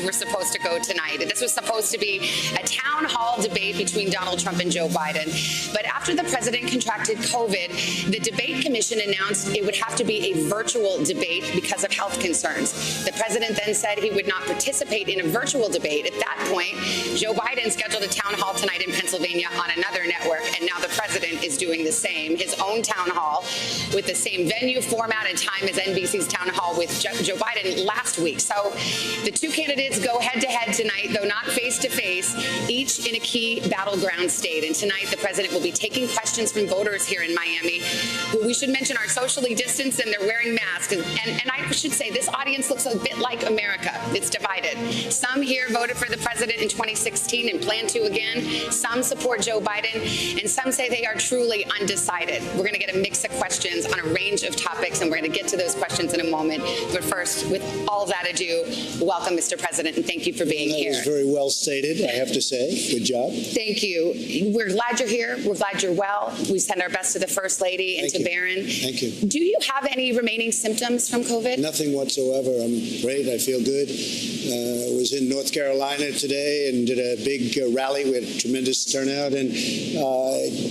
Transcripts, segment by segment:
things were supposed to go tonight. This was supposed to be a town hall debate between Donald Trump and Joe Biden. But after the president contracted COVID, the debate commission announced it would have to be a virtual debate because of health concerns. The president then said he would not participate in a virtual debate. At that point, Joe Biden scheduled a town hall tonight in Pennsylvania on another network, and now the president is doing the same, his own town hall with the same venue, format, and time as NBC's town hall with Joe Biden last week. So the two candidates go head-to-head tonight, though not face-to-face, each in a key battleground state. And tonight, the president will be taking questions from voters here in Miami, who we should mention are socially distanced and they're wearing masks. And I should say, this audience looks a bit like America. It's divided. Some here voted for the president in 2016 and plan to again. Some support Joe Biden, and some say they are truly undecided. We're going to get a mix of questions on a range of topics, and we're going to get to those questions in a moment. But first, with all that ado, welcome, Mr. President, and thank you for being here. That was very well stated, I have to say. Good job. Thank you. We're glad you're here. We're glad you're well. We send our best to the First Lady and to Barron. Thank you. Do you have any remaining symptoms from COVID? Nothing whatsoever. I'm great. I feel good. I was in North Carolina today and did a big rally. We had tremendous turnout, and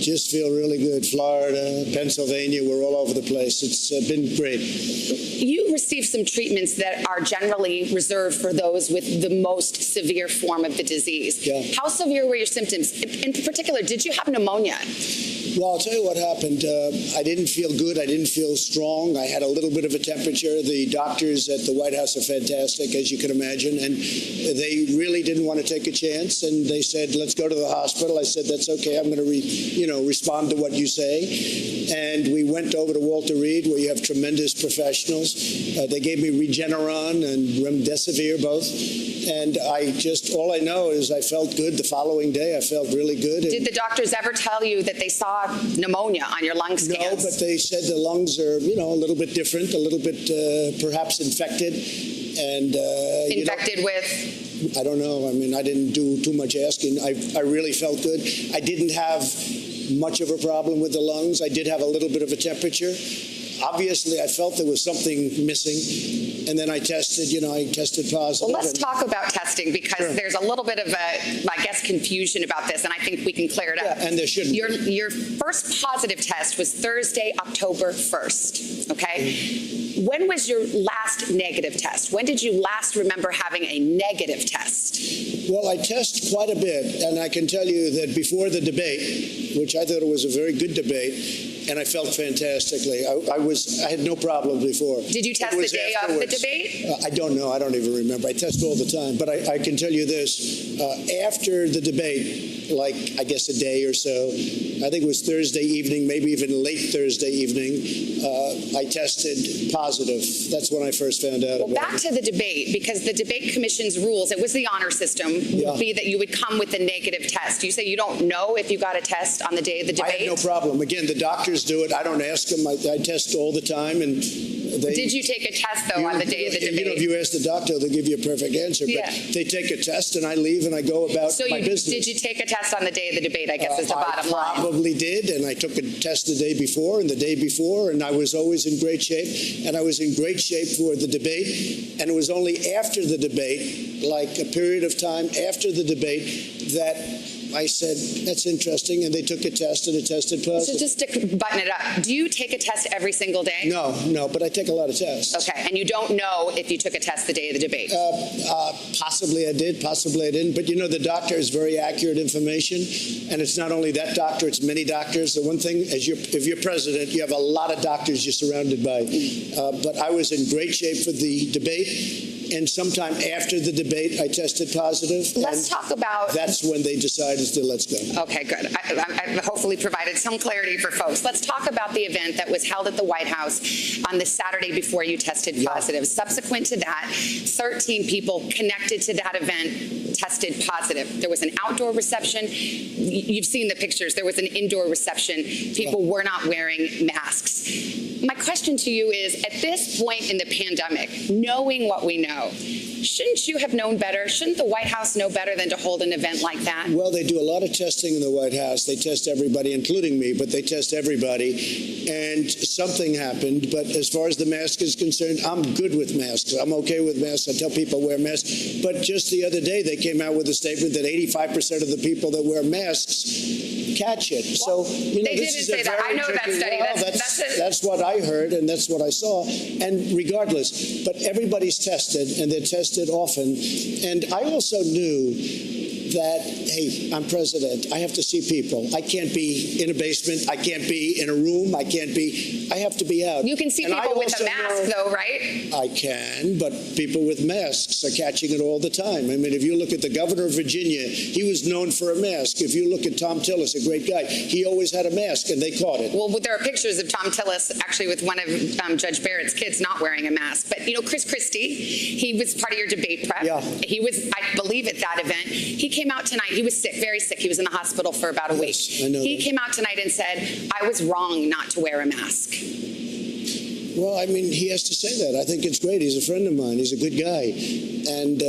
just feel really good. Florida, Pennsylvania, we're all over the place. It's been great. You received some treatments that are generally reserved for those with the most severe form of the disease. Yeah. How severe were your symptoms? In particular, did you have pneumonia? Well, I'll tell you what happened. I didn't feel good. I didn't feel strong. I had a little bit of a temperature. The doctors at the White House are fantastic, as you can imagine, and they really didn't want to take a chance. And they said, "Let's go to the hospital." I said, "That's okay. I'm going to, respond to what you say." And we went over to Walter Reed, where you have tremendous professionals. They gave me Regeneron and Remdesivir, both. And all I know is I felt good the following day. I felt really good. Did the doctors ever tell you that they saw pneumonia on your lung scans? No, but they said the lungs are, a little bit different, a little bit perhaps infected. And infected with? I don't know. I mean, I didn't do too much asking. I really felt good. I didn't have much of a problem with the lungs. I did have a little bit of a temperature. Obviously, I felt there was something missing, and then I tested positive. Well, let's talk about testing, because there's a little bit of confusion about this, and I think we can clear it up. Yeah, and there shouldn't be. Your first positive test was Thursday, October 1st, okay? When was your last negative test? When did you last remember having a negative test? Well, I test quite a bit, and I can tell you that before the debate, which I thought it was a very good debate, and I felt fantastically. I had no problems before. Did you test the day of the debate? I don't know. I don't even remember. I test all the time. But I can tell you this. After the debate, I guess a day or so, I think it was Thursday evening, maybe even late Thursday evening, I tested positive. That's when I first found out about it. Back to the debate, because the debate commission's rules, it was the honor system, would be that you would come with a negative test. You say you don't know if you got a test on the day of the debate? I had no problem. Again, the doctors do it. I don't ask them. I test all the time, and did you take a test, though, on the day of the debate? If you ask the doctor, they'll give you a perfect answer. But they take a test, and I leave, and I go about my business. Did you take a test on the day of the debate, I guess, is the bottom line? I probably did, and I took a test the day before and the day before, and I was always in great shape. And I was in great shape for the debate. And it was only after the debate, like a period of time after the debate, that I said, "That's interesting," and they took a test, and it tested positive. So just to button it up, do you take a test every single day? No, but I take a lot of tests. Okay, and you don't know if you took a test the day of the debate? Possibly I did, possibly I didn't. But the doctor is very accurate information, and it's not only that doctor, it's many doctors. The one thing, if you're president, you have a lot of doctors you're surrounded by. But I was in great shape for the debate. And sometime after the debate, I tested positive. Let's talk about... That's when they decided to let's go. Okay, good. I hopefully provided some clarity for folks. Let's talk about the event that was held at the White House on the Saturday before you tested positive. Subsequent to that, 13 people connected to that event tested positive. There was an outdoor reception. You've seen the pictures. There was an indoor reception. People were not wearing masks. My question to you is, at this point in the pandemic, knowing what we know, Shouldn't you have known better? Shouldn't the White House know better than to hold an event like that? Well, they do a lot of testing in the White House. They test everybody, including me, but they test everybody. And something happened. But as far as the mask is concerned, I'm good with masks. I'm okay with masks. I tell people wear masks. But just the other day, they came out with a statement that 85% of the people that wear masks catch it. So, you know, they this didn't is say a that. very I know that tricky, study. well, that's what I heard, and that's what I saw. And regardless, but everybody's tested, and they're tested often. And I also knew that, hey, I'm president. I have to see people. I can't be in a basement. I can't be in a room. I have to be out. You can see people with a mask, though, right? I can, but people with masks are catching it all the time. I mean, if you look at the governor of Virginia, he was known for a mask. If you look at Tom Tillis, a great guy, he always had a mask, and they caught it. Well, there are pictures of Tom Tillis actually with one of Judge Barrett's kids not wearing a mask. But, you know, Chris Christie, he was part of your debate prep. Yeah. He was, I believe, at that event. He came out tonight. He was sick, very sick. He was in the hospital for about a week. I know he that. came out tonight and said, I was wrong not to wear a mask. Well, I mean, he has to say that. I think it's great. He's a friend of mine. He's a good guy. And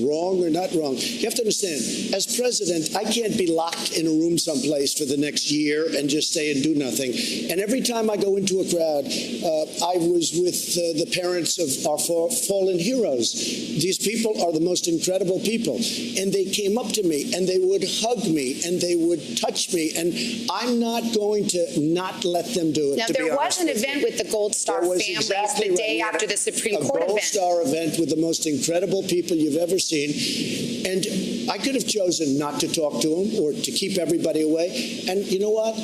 wrong or not wrong, you have to understand, as president, I can't be locked in a room someplace for the next year and just stay and do nothing. And every time I go into a crowd, I was with the parents of our fallen heroes. These people are the most incredible people. And they came up to me, and they would hug me, and they would touch me. And I'm not going to not let them do it. Now, there was an event with the Gold Star families the day after the Supreme Court event. A Gold Star event with the most incredible people you've ever seen. And I could have chosen not to talk to them or to keep everybody away. And you know what?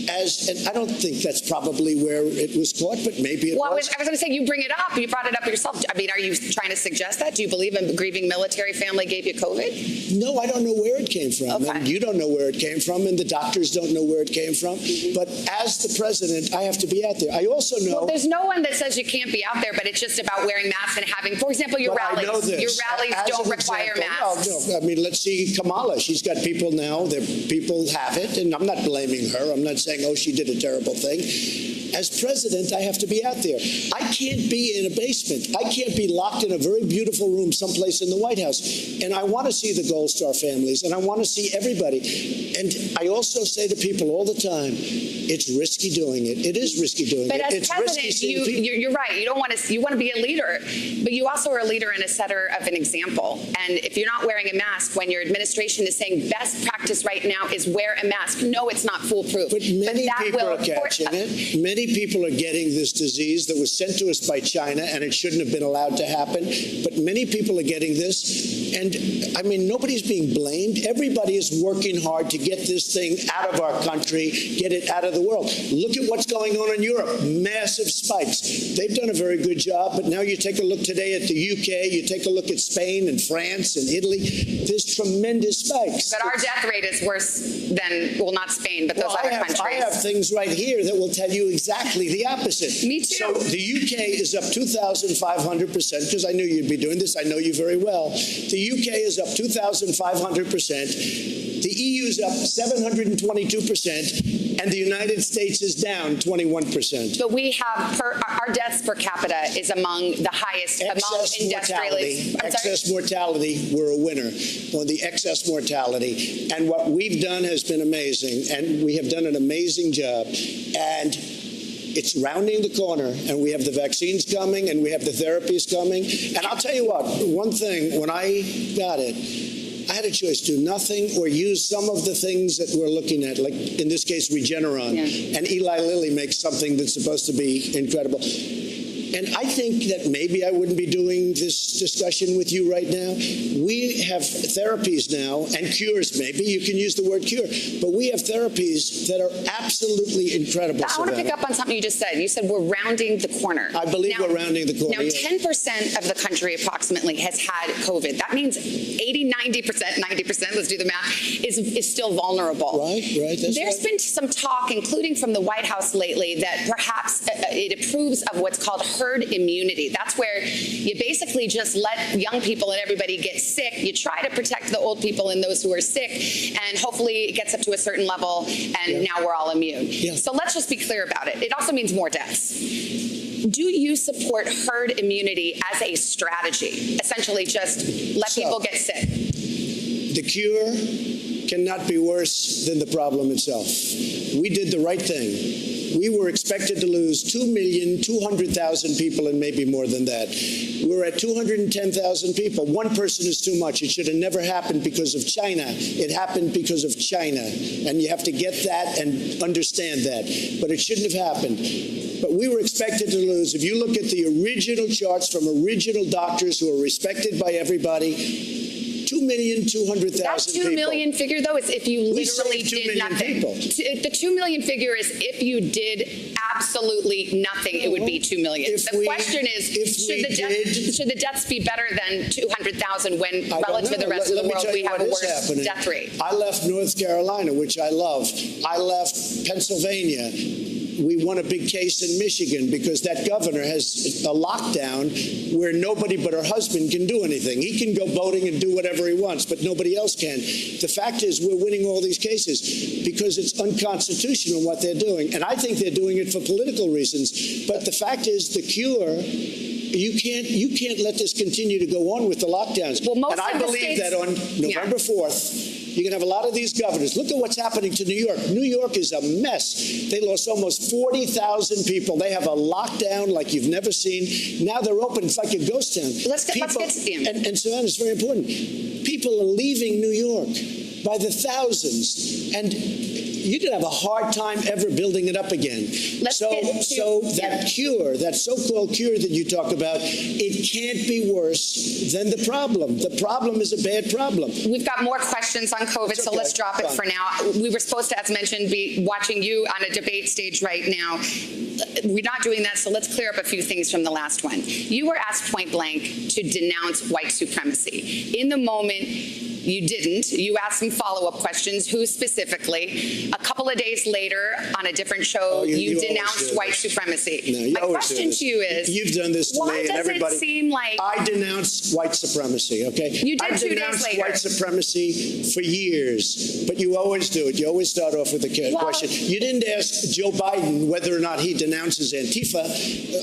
And I don't think that's probably where it was caught, but maybe it was. I was going to say, you bring it up. You brought it up yourself. I mean, are you trying to suggest that? Do you believe a grieving military family gave you COVID? No, I don't know where it came from. Okay. And you don't know where it came from, and the doctors don't know where it came from. But as the president, I have to be out there. I also know... Well, there's no one that says you can't be out there, but it's just about wearing masks and having, for example, your rallies. I know this. Your rallies don't require masks. Well, no, I mean, let's see Kamala. She's got people now. People have it, and I'm not blaming her. I'm not saying, oh, she did a terrible thing. As president, I have to be out there. I can't be in a basement. I can't be locked in a very beautiful room someplace in the White House. And I want to see the Gold Star families, and I want to see everybody. And I also say to people all the time, it's risky doing it. It is risky doing but it. But as it's president, you're right. You don't want to. You want to be a leader, but you also are a leader and a setter of an example. And if you're not wearing a mask when your administration is saying best practice right now is wear a mask, no, it's not foolproof. But many people are catching it. Many people are getting this disease that was sent to us by China, and it shouldn't have been allowed to happen. But many people are getting this, and I mean, nobody's being blamed. Everybody is working hard to get this thing out of our country, get it out of the world. Look at what's going on in Europe. Massive spikes. They've done a very good job, but now you take a look today at the UK, you take a look at Spain and France and Italy. There's tremendous spikes. But our death rate is worse than, well, not Spain, but those other countries. I have things right here that will tell you exactly the opposite. Me too. So the UK is up 2,500%, because I knew you'd be doing this. I know you very well. The UK is up 2,500%. The EU is up 722%, and the United States is down 21%. But we have, our deaths per capita is among the highest among industrialists. Excess mortality, we're a winner on the excess mortality. And what we've done has been amazing, and we have done an amazing job. And it's rounding the corner, and we have the vaccines coming, and we have the therapies coming. And I'll tell you what, one thing, when I got it, I had a choice, do nothing or use some of the things that we're looking at, like in this case, Regeneron. Yeah. And Eli Lilly makes something that's supposed to be incredible. And I think that maybe I wouldn't be doing this discussion with you right now. We have therapies now, and cures, maybe you can use the word cure, but we have therapies that are absolutely incredible. I want to pick up on something you just said. You said we're rounding the corner. I believe we're rounding the corner. Now, 10% of the country approximately has had COVID. That means 80, 90%, 90%, let's do the math, is still vulnerable. Right. There's been some talk, including from the White House lately, that perhaps it approves of what's called herd immunity. That's where you basically just let young people and everybody get sick. You try to protect the old people and those who are sick, and hopefully it gets up to a certain level, and now we're all immune. Yeah. So let's just be clear about it. It also means more deaths. Do you support herd immunity as a strategy? Essentially, just let people get sick. The cure cannot be worse than the problem itself. We did the right thing. We were expected to lose 2,200,000 people and maybe more than that. We're at 210,000 people. One person is too much. It should have never happened because of China. It happened because of China. And you have to get that and understand that. But it shouldn't have happened. But we were expected to lose. If you look at the original charts from original doctors who are respected by everybody, 2,200,000 That 2 million figure, though, is if you literally did nothing. The 2 million figure is if you did absolutely nothing, it would be 2 million. The question is, should the deaths be better than 200,000 when, relative to the rest of the world, we have a worse death rate? I left North Carolina, which I love. I left Pennsylvania. We won a big case in Michigan because that governor has a lockdown where nobody but her husband can do anything. He can go boating and do whatever he wants, but nobody else can. The fact is we're winning all these cases because it's unconstitutional what they're doing. And I think they're doing it for political reasons. But the fact is the cure, you can't let this continue to go on with the lockdowns. Well, most and I of the believe states, that on November 4th, you're going to have a lot of these governors. Look at what's happening to New York. New York is a mess. They lost almost 40,000 people. They have a lockdown like you've never seen. Now they're open. It's like a ghost town. Let's get to them. And Savannah, it's very important. People are leaving New York by the thousands. And you're going to have a hard time ever building it up again. That cure, that so-called cure that you talk about, it can't be worse than the problem. The problem is a bad problem. We've got more questions on COVID, so let's drop it for now. We were supposed to, as mentioned, be watching you on a debate stage right now. We're not doing that, so let's clear up a few things from the last one. You were asked point blank to denounce white supremacy. In the moment, you didn't. You asked some follow-up questions. Who specifically? A couple of days later, on a different show, you denounced white supremacy. My question to you is, you've done this to me and everybody. Why does it seem like I denounce white supremacy? Okay, you did 2 days later. I denounced white supremacy for years, but you always do it. You always start off with a question. You didn't ask Joe Biden whether or not he denounces Antifa.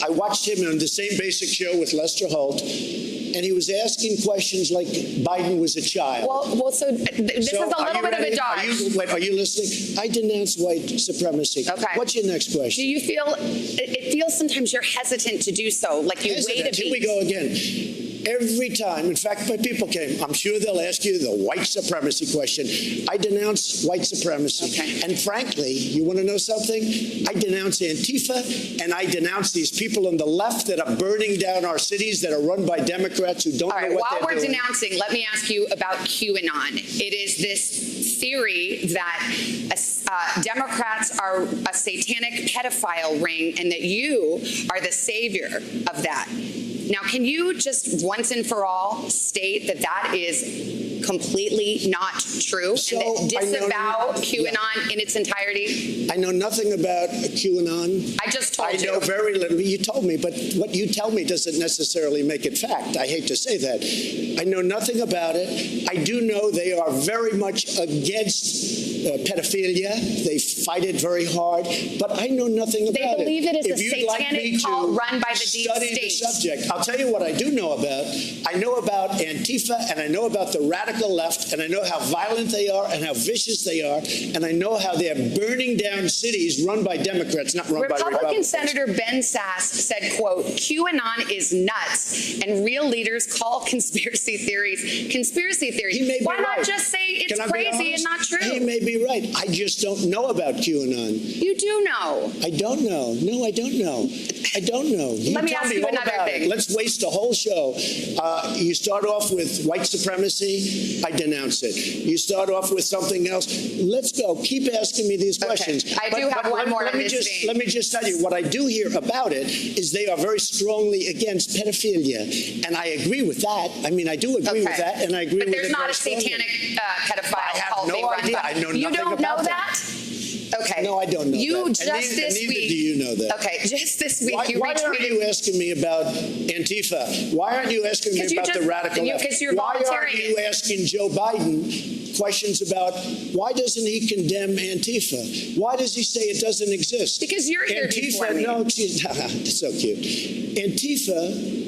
I watched him on the same basic show with Lester Holt, and he was asking questions like Biden was a child. So this is a little bit of a dodge. Are you listening? I denounce white supremacy. Okay. What's your next question? Do you feel, it feels sometimes you're hesitant to do so, like you wait a beat. Here we go again. Every time, in fact, my people came, I'm sure they'll ask you the white supremacy question. I denounce white supremacy. Okay. And frankly, you want to know something? I denounce Antifa, and I denounce these people on the left that are burning down our cities that are run by Democrats who don't know what they're doing. While we're denouncing, let me ask you about QAnon. It is this theory that Democrats are a satanic pedophile ring and that you are the savior of that. Now, can you just once and for all state that that is completely not true and disavow QAnon in its entirety? I know nothing about QAnon. I just told you. I know very little. You told me, but what you tell me doesn't necessarily make it fact. I hate to say that. I know nothing about it. I do know they are very much against pedophilia. They fight it very hard, but I know nothing about it. They believe it is a satanic cult run by the deep state. The subject. I'll tell you what I do know about. I know about Antifa, and I know about the radical left, and I know how violent they are and how vicious they are, and I know how they're burning down cities run by Democrats, not run by Republicans. Republican Senator Ben Sasse said, quote, QAnon is nuts, and real leaders call conspiracy theories conspiracy theories. Why not just say it's crazy and not true? He may be right. I just don't know about QAnon. You do know. I don't know. No, I don't know. I don't know. Let me ask you another thing. Let's waste a whole show. You start off with white supremacy. I denounce it. You start off with something else. Let's go. Keep asking me these questions. I do have one more in this vein. Let me just tell you, what I do hear about it is they are very strongly against pedophilia. And I agree with that. I mean, I do agree with that, and I agree with it. But there's not a satanic pedophile cult being run by. I know nothing about that. You don't know that? Okay. No, I don't know that. Neither do you know that. Okay, just this week you retweeted. Why aren't you asking me about Antifa? Why aren't you asking me about the radical left? Because you're Why volunteering. aren't you asking Joe Biden questions about why doesn't he condemn Antifa? Why does he say it doesn't exist? Because you're here before me. No, it's so cute. Antifa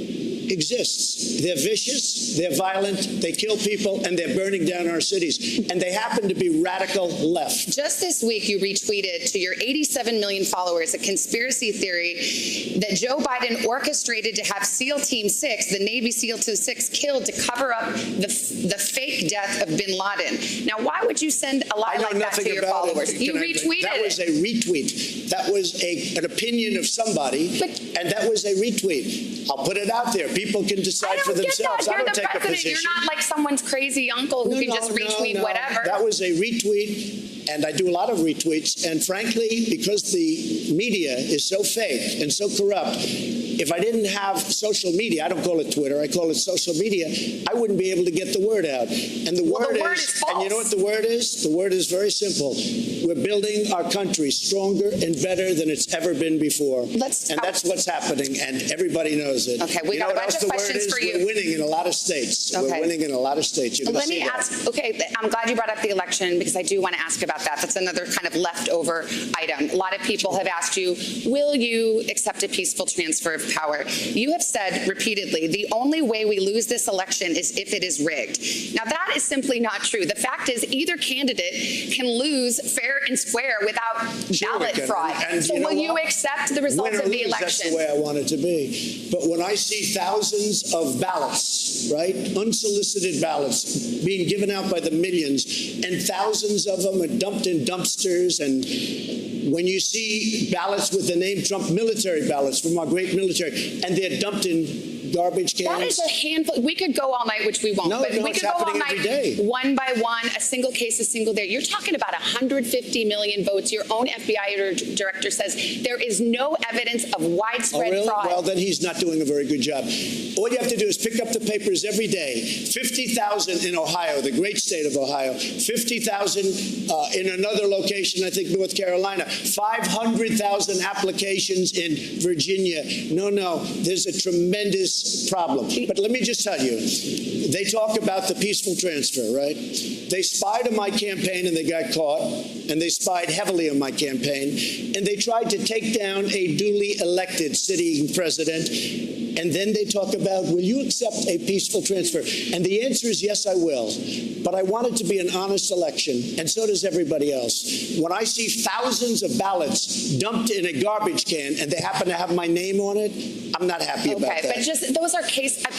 exists. They're vicious, they're violent, they kill people, and they're burning down our cities. And they happen to be radical left. Just this week, you retweeted to your 87 million followers a conspiracy theory that Joe Biden orchestrated to have SEAL Team 6, the Navy SEAL Team 6, killed to cover up the fake death of bin Laden. Now, why would you send a lie like that to your followers? You retweeted it. That was a retweet. That was an opinion of somebody, and that was a retweet. I'll put it out there. People can decide for themselves. You're I don't the take a president. position. You're not like someone's crazy uncle who can just retweet whatever. That was a retweet, and I do a lot of retweets. And frankly, because the media is so fake and so corrupt, if I didn't have social media, I don't call it Twitter, I call it social media, I wouldn't be able to get the word out. And the word is false. And you know what the word is? The word is very simple. We're building our country stronger and better than it's ever been before. And that's what's happening, and everybody knows it. Okay, we got a bunch of questions for you. We're winning in a lot of states. Okay. We're winning in a lot of states. Let me ask, okay, I'm glad you brought up the election because I do want to ask about that. That's another kind of leftover item. A lot of people have asked you, will you accept a peaceful transfer of power? You have said repeatedly, the only way we lose this election is if it is rigged. Now, that is simply not true. The fact is either candidate can lose fair and square without ballot fraud. So will you accept the results of the election? That's the way I want it to be. But when I see thousands of ballots, right, unsolicited ballots being given out by the millions, and thousands of them are dumped in dumpsters, and when you see ballots with the name Trump, military ballots from our great military, and they're dumped in garbage cans. That is a handful. We could go all night, which we won't. No, but no, we could go all night, one by one, a single case, a single day. You're talking about 150 million votes. Your own FBI director says there is no evidence of widespread fraud. Well, then he's not doing a very good job. All you have to do is pick up the papers every day. 50,000 in Ohio, the great state of Ohio. 50,000 in another location, I think North Carolina. 500,000 applications in Virginia. No, there's a tremendous problem. But let me just tell you, they talk about the peaceful transfer, right? They spied on my campaign and they got caught, and they spied heavily on my campaign, and they tried to take down a duly elected sitting president, and then they talk about, will you accept a peaceful transfer? And the answer is yes, I will. But I want it to be an honest election, and so does everybody else. When I see thousands of ballots dumped in a garbage can and they happen to have my name on it, I'm not happy about that. Okay, but just those are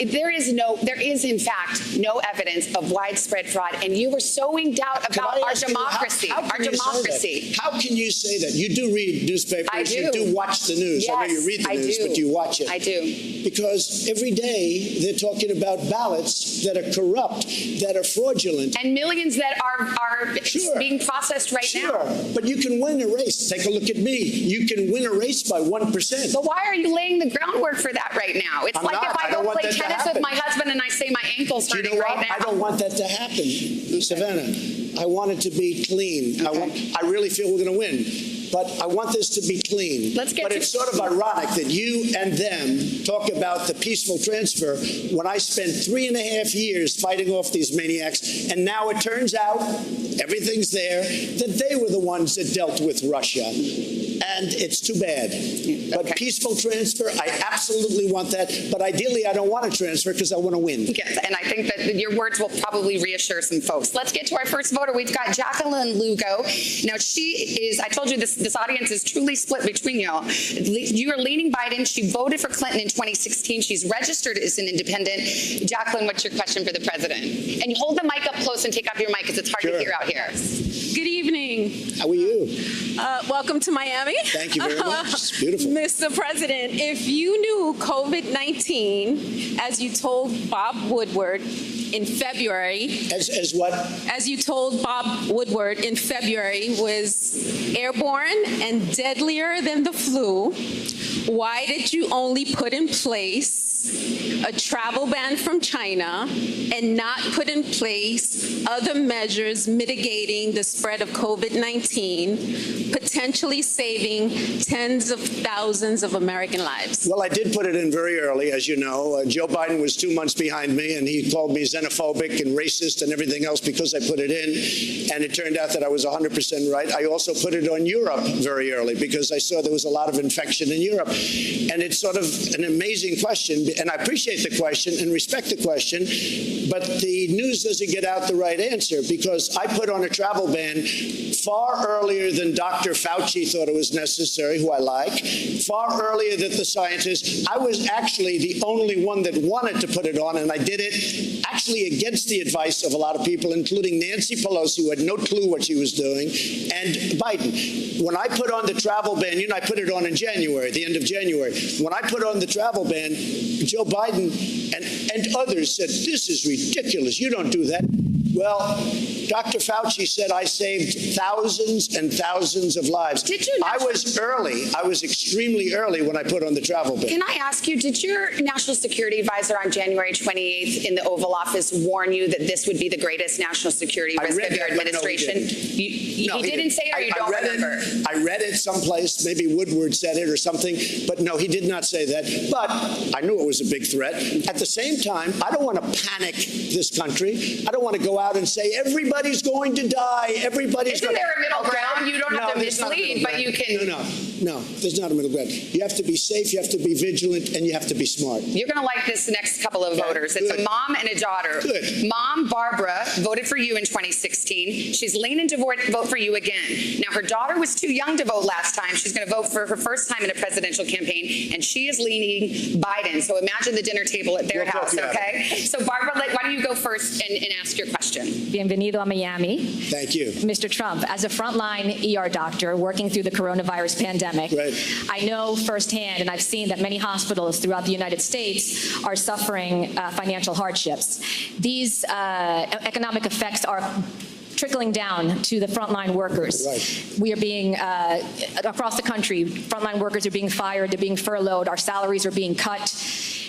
there is in fact no evidence of widespread fraud, and you were sowing doubt about our democracy. How can you say that? You do read newspapers. I do. You do watch the news. Yes, I know you read the news, but you watch it. I do. Because every day they're talking about ballots that are corrupt, that are fraudulent. And millions that are being processed right now. But you can win a race. Take a look at me. You can win a race by 1%. But why are you laying the groundwork for that right now? It's like if I go play tennis with my husband and I say my ankle's hurting right now. I don't want that to happen, Savannah. I want it to be clean. Okay. I really feel we're going to win. But I want this to be clean. But it's sort of ironic that you and them talk about the peaceful transfer when I spent 3.5 years fighting off these maniacs, and now it turns out, everything's there, that they were the ones that dealt with Russia. And it's too bad. But peaceful transfer, I absolutely want that. But ideally, I don't want to transfer because I want to win. Yes, and I think that your words will probably reassure some folks. Let's get to our first voter. We've got Jacqueline Lugo. Now, she is, I told you this audience is truly split between y'all. You are leaning Biden. She voted for Clinton in 2016. She's registered as an independent. Jacqueline, what's your question for the president? And you hold the mic up close and take off your mic because it's hard to hear out here. Good evening. How are you? Welcome to Miami. Thank you very much. It's beautiful. Mr. President, if you knew COVID-19, as you told Bob Woodward in February. As what? As you told Bob Woodward in February, was airborne and deadlier than the flu, why did you only put in place a travel ban from China and not put in place other measures mitigating the spread of COVID-19, potentially saving tens of thousands of American lives? Well, I did put it in very early, as you know. Joe Biden was 2 months behind me, and he called me xenophobic and racist and everything else because I put it in. And it turned out that I was 100% right. I also put it on Europe very early because I saw there was a lot of infection in Europe. And it's sort of an amazing question, and I appreciate the question and respect the question, but the news doesn't get out the right answer because I put on a travel ban far earlier than Dr. Fauci thought it was necessary, who I like, far earlier than the scientists. I was actually the only one that wanted to put it on, and I did it actually against the advice of a lot of people, including Nancy Pelosi, who had no clue what she was doing, and Biden. When I put on the travel ban, I put it on in January, the end of January. When I put on the travel ban, Joe Biden and others said, this is ridiculous. You don't do that. Well, Dr. Fauci said I saved thousands and thousands of lives. Did you? I was early. I was extremely early when I put on the travel ban. Can I ask you, did your national security advisor on January 28th in the Oval Office warn you that this would be the greatest national security risk of your administration? He didn't say it, or you don't remember? I read it someplace. Maybe Woodward said it or something. But no, he did not say that. But I knew it was a big threat. At the same time, I don't want to panic this country. I don't want to go out and say everybody's going to die. Everybody's Isn't there a middle ground? You don't have to mislead, but you can. No, there's not a middle ground. You have to be safe, you have to be vigilant, and you have to be smart. You're going to like this next couple of voters. It's a mom and a daughter. Good. Mom, Barbara, voted for you in 2016. She's leaning to vote for you again. Now, her daughter was too young to vote last time. She's going to vote for her first time in a presidential campaign, and she is leaning Biden. So imagine the dinner table at their house, okay? So, Barbara, why don't you go first and ask your question? Bienvenido a Miami. Thank you. Mr. Trump, as a frontline ER doctor working through the coronavirus pandemic, right. I know firsthand, and I've seen that many hospitals throughout the United States are suffering financial hardships. These economic effects are trickling down to the frontline workers. Right. We are being, across the country, frontline workers are being fired, they're being furloughed, our salaries are being cut.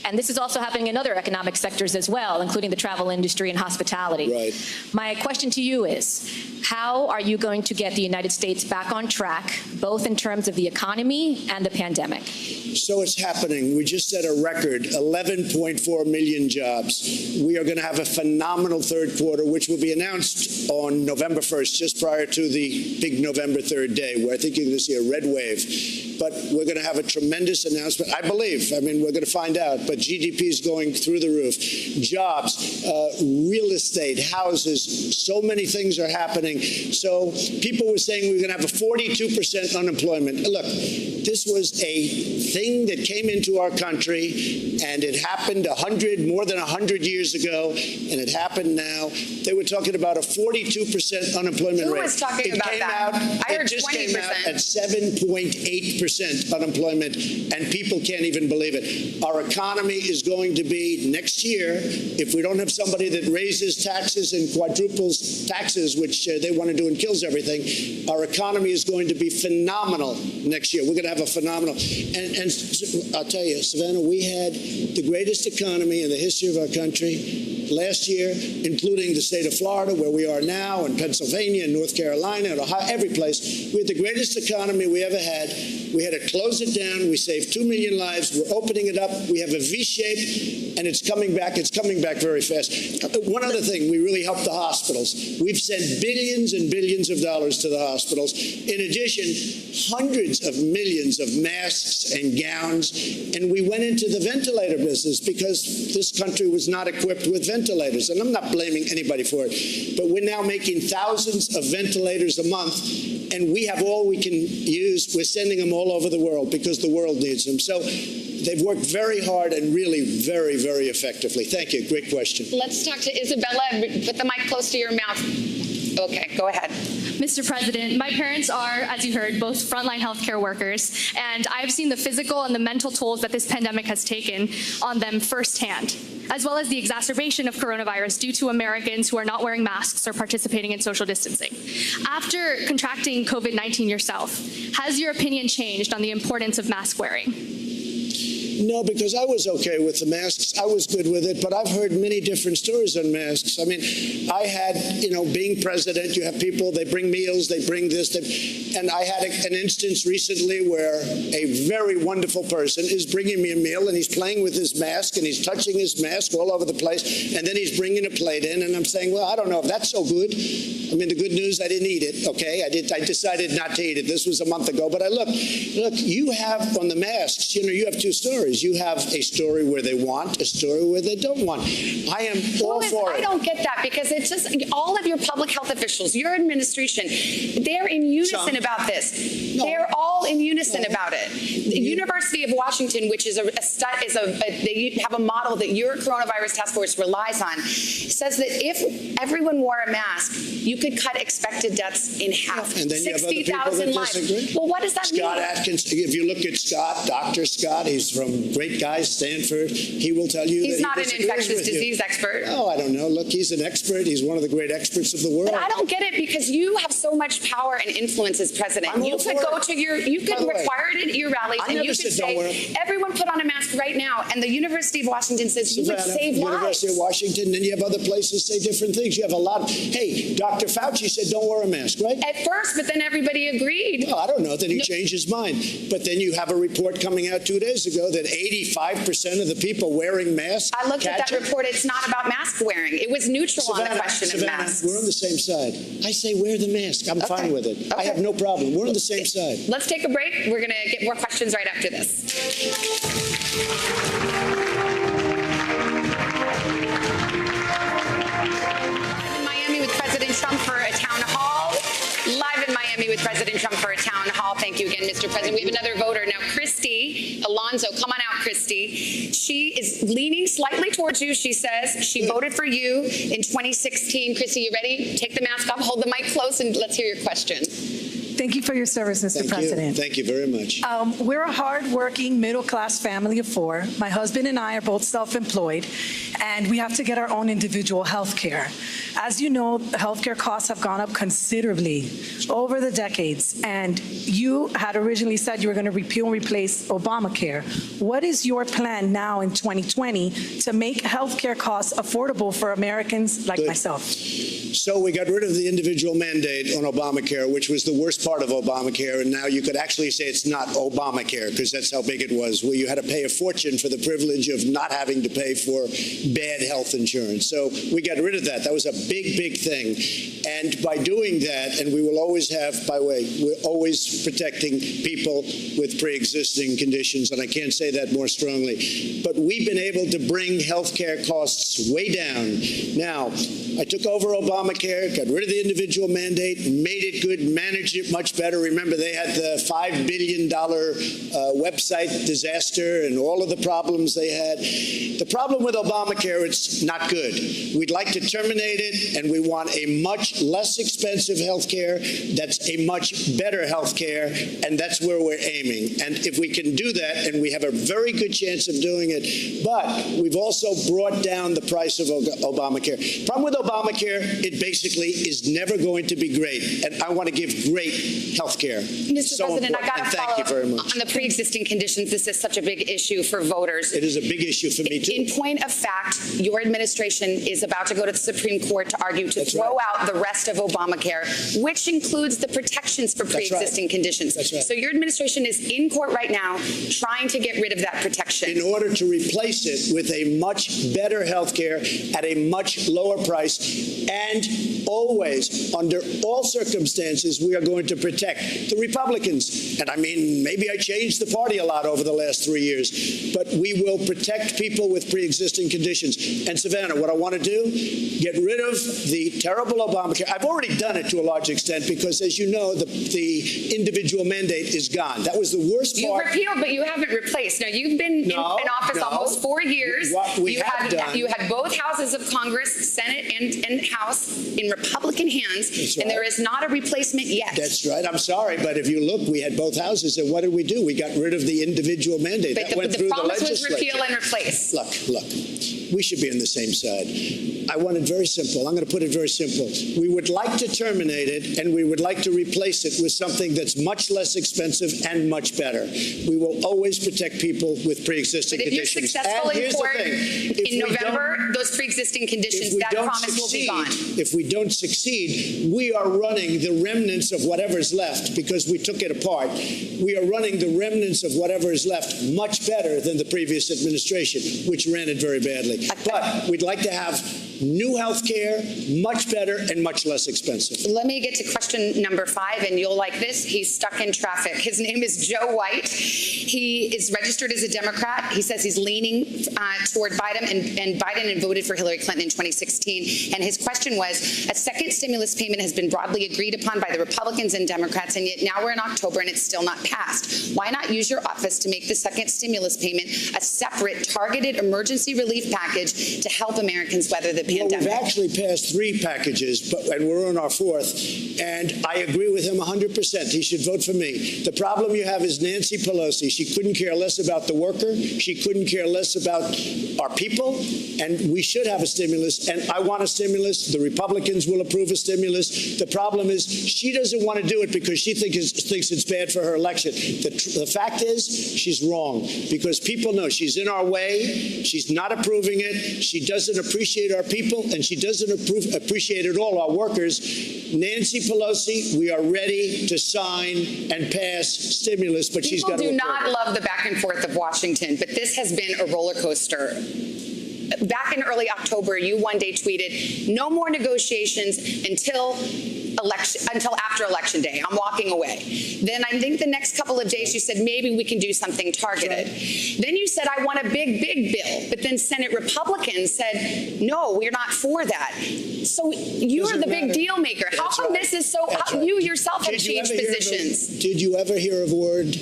And this is also happening in other economic sectors as well, including the travel industry and hospitality. Right. My question to you is, how are you going to get the United States back on track, both in terms of the economy and the pandemic? So it's happening. We just set a record, 11.4 million jobs. We are going to have a phenomenal third quarter, which will be announced on November 1st, just prior to the big November 3rd day, where I think you're going to see a red wave. But we're going to have a tremendous announcement, I believe. I mean, we're going to find out. But GDP is going through the roof. Jobs, real estate, houses, so many things are happening. So people were saying we were going to have a 42% unemployment. Look, this was a thing that came into our country, and it happened more than 100 years ago, and it happened now. They were talking about a 42% unemployment rate. Who was talking about that? I heard 20%. It just came out at 7.8% unemployment, and people can't even believe it. Our economy is going to be, next year, if we don't have somebody that raises taxes and quadruples taxes, which they want to do and kills everything, our economy is going to be phenomenal next year. We're going to have a phenomenal, and I'll tell you, Savannah, we had the greatest economy in the history of our country last year, including the state of Florida, where we are now, and Pennsylvania, and North Carolina, and Ohio, every place. We had the greatest economy we ever had. We had to close it down. We saved 2 million lives. We're opening it up. We have a V-shape, and it's coming back. It's coming back very fast. One other thing, we really helped the hospitals. We've sent billions and billions of dollars to the hospitals. In addition, hundreds of millions of masks and gowns, and we went into the ventilator business because this country was not equipped with ventilators. And I'm not blaming anybody for it, but we're now making thousands of ventilators a month, and we have all we can use. We're sending them all over the world because the world needs them. So they've worked very hard and really very, very effectively. Thank you. Great question. Let's talk to Isabella. Put the mic close to your mouth. Okay, go ahead. Mr. President, my parents are, as you heard, both frontline healthcare workers, and I've seen the physical and the mental tolls that this pandemic has taken on them firsthand, as well as the exacerbation of coronavirus due to Americans who are not wearing masks or participating in social distancing. After contracting COVID-19 yourself, has your opinion changed on the importance of mask wearing? No, because I was okay with the masks. I was good with it, but I've heard many different stories on masks. I mean, I had, being president, you have people, they bring meals, they bring this, and I had an instance recently where a very wonderful person is bringing me a meal, and he's playing with his mask, and he's touching his mask all over the place, and then he's bringing a plate in, and I'm saying, well, I don't know if that's so good. I mean, the good news, I didn't eat it, okay? I decided not to eat it. This was a month ago, but look, you have on the masks, you have two stories. You have a story where they want, a story where they don't want. I am all for it. I don't get that, because it's just all of your public health officials, your administration, they're in unison about this. No. They're all in unison about it. The University of Washington, which is they have a model that your coronavirus task force relies on, says that if everyone wore a mask, you could cut expected deaths in half. And then you have other people that disagree. Well, what does that mean? Scott Atkins, if you look at Scott, Dr. Scott, he's from great guy, Stanford, he will tell you he's that not an infectious disease expert. Oh, I don't know. Look, he's an expert. He's one of the great experts of the world. But I don't get it, because you have so much power and influence as president. You could go to you could require it at your rallies, and you could say, everyone put on a mask right now, and the University of Washington says you would save lives. University of Washington, then you have other places say different things. You have a lot. Hey, Dr. Fauci said don't wear a mask, right? At first, but then everybody agreed. Well, I don't know. Then he changed his mind. But then you have a report coming out 2 days ago that 85% of the people wearing masks. I looked at that report. It's not about mask wearing. It was neutral on the question of masks. We're on the same side. I say wear the mask. I'm fine with it. I have no problem. We're on the same side. Let's take a break. We're going to get more questions right after this. Live in Miami with President Trump for a town hall. Live in Miami with President Trump for a town hall. Thank you again, Mr. President. We have another voter now, Christy Alonzo. Come on out, Christy. She is leaning slightly towards you. She says she voted for you in 2016. Christy, you ready? Take the mask off, hold the mic close, and let's hear your question. Thank you for your service, Mr. President. Thank you very much. We're a hardworking, middle-class family of four. My husband and I are both self-employed, and we have to get our own individual health care. As you know, health care costs have gone up considerably over the decades, and you had originally said you were going to repeal and replace Obamacare. What is your plan now in 2020 to make health care costs affordable for Americans like myself? So we got rid of the individual mandate on Obamacare, which was the worst part of Obamacare, and now you could actually say it's not Obamacare, because that's how big it was, where you had to pay a fortune for the privilege of not having to pay for bad health insurance. So we got rid of that. That was a big, big thing. And by doing that, and we will always have, by the way, we're always protecting people with pre-existing conditions, and I can't say that more strongly. But we've been able to bring health care costs way down. Now, I took over Obamacare, got rid of the individual mandate, made it good, managed it much better. Remember, they had the $5 billion website disaster and all of the problems they had. The problem with Obamacare, it's not good. We'd like to terminate it, and we want a much less expensive health care that's a much better health care, and that's where we're aiming. And if we can do that, and we have a very good chance of doing it, but we've also brought down the price of Obamacare. Problem with Obamacare, it basically is never going to be great, and I want to give great health care. Mr. President, I got to follow thank you very much. On the pre-existing conditions. This is such a big issue for voters. It is a big issue for me, too. In point of fact, your administration is about to go to the Supreme Court to argue to throw out the rest of Obamacare, which includes the protections for pre-existing conditions. That's right. So your administration is in court right now trying to get rid of that protection. In order to replace it with a much better health care at a much lower price, and always, under all circumstances, we are going to protect the Republicans. And I mean, maybe I changed the party a lot over the last 3 years, but we will protect people with pre-existing conditions. And Savannah, what I want to do, get rid of the terrible Obamacare. I've already done it to a large extent because, as you know, the individual mandate is gone. That was the worst part. You repealed, but you haven't replaced. Now, you've been in office almost 4 years. What we you had both houses of Congress, Senate and House in Republican hands, That's and right. there is not a replacement yet. That's right. I'm sorry, but if you look, we had both houses, and what did we do? We got rid of the individual mandate. But That went the through the promise was legislature. repeal and replace. Look, we should be on the same side. I want it very simple. I'm going to put it very simple. We would like to terminate it, and we would like to replace it with something that's much less expensive and much better. We will always protect people with pre-existing But if you're conditions. successful And in here's the court thing. If in we November, those pre-existing conditions, that promise will be gone. If we don't succeed, we are running the remnants of whatever's left because we took it apart. We are running the remnants of whatever is left much better than the previous administration, which ran it very badly. But we'd like to have new health care, much better and much less expensive. Let me get to question number 5, and you'll like this. He's stuck in traffic. His name is Joe White. He is registered as a Democrat. He says he's leaning toward Biden and Biden and voted for Hillary Clinton in 2016. And his question was, a second stimulus payment has been broadly agreed upon by the Republicans and Democrats, and yet now we're in October and it's still not passed. Why not use your office to make the second stimulus payment a separate targeted emergency relief package to help Americans weather the Well, pandemic? we've actually passed 3 packages, and we're on our 4th, and I agree with him 100%. He should vote for me. The problem you have is Nancy Pelosi. She couldn't care less about the worker. She couldn't care less about our people, and we should have a stimulus, and I want a stimulus. The Republicans will approve a stimulus. The problem is she doesn't want to do it because she thinks it's bad for her election. The fact is she's wrong because people know she's in our way. She's not approving it. She doesn't appreciate our people, and she doesn't appreciate at all our workers. Nancy Pelosi, we are ready to sign and pass stimulus, but she's got to People do approve not it. love the back and forth of Washington, but this has been a roller coaster. Back in early October, you one day tweeted, no more negotiations until after Election Day. I'm walking away. Then I think the next couple of days you said maybe we can do something targeted. Then you said I want a big bill, but then Senate Republicans said no, we're not for that. So you are the big deal maker. How come this is so? You yourself have changed positions. Did you ever hear of a word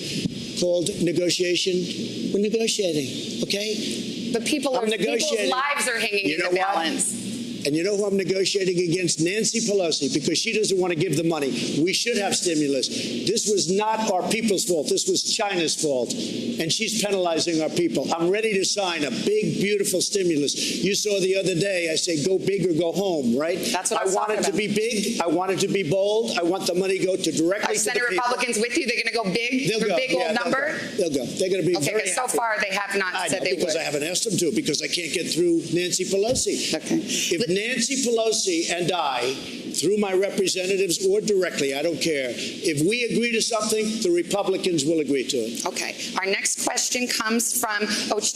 called negotiation? We're negotiating, okay? But people's lives are hanging in the balance. And you know who I'm negotiating against? Nancy Pelosi, because she doesn't want to give the money. We should have stimulus. This was not our people's fault. This was China's fault. And she's penalizing our people. I'm ready to sign a big, beautiful stimulus. You saw the other day, I say go big or go home, right? That's what I want it to be big. I want it to be bold. I want the money to go directly to the people. Are Senate Republicans with you? They're going to go big? They'll go. Big old number? They'll go. They're going to be very happy. So far they have not said they would. Because I haven't asked them to, because I can't get through Nancy Pelosi. Okay. If Nancy Pelosi and I, through my representatives or directly, I don't care, if we agree to something, the Republicans will agree to it. Okay. Our next question comes from,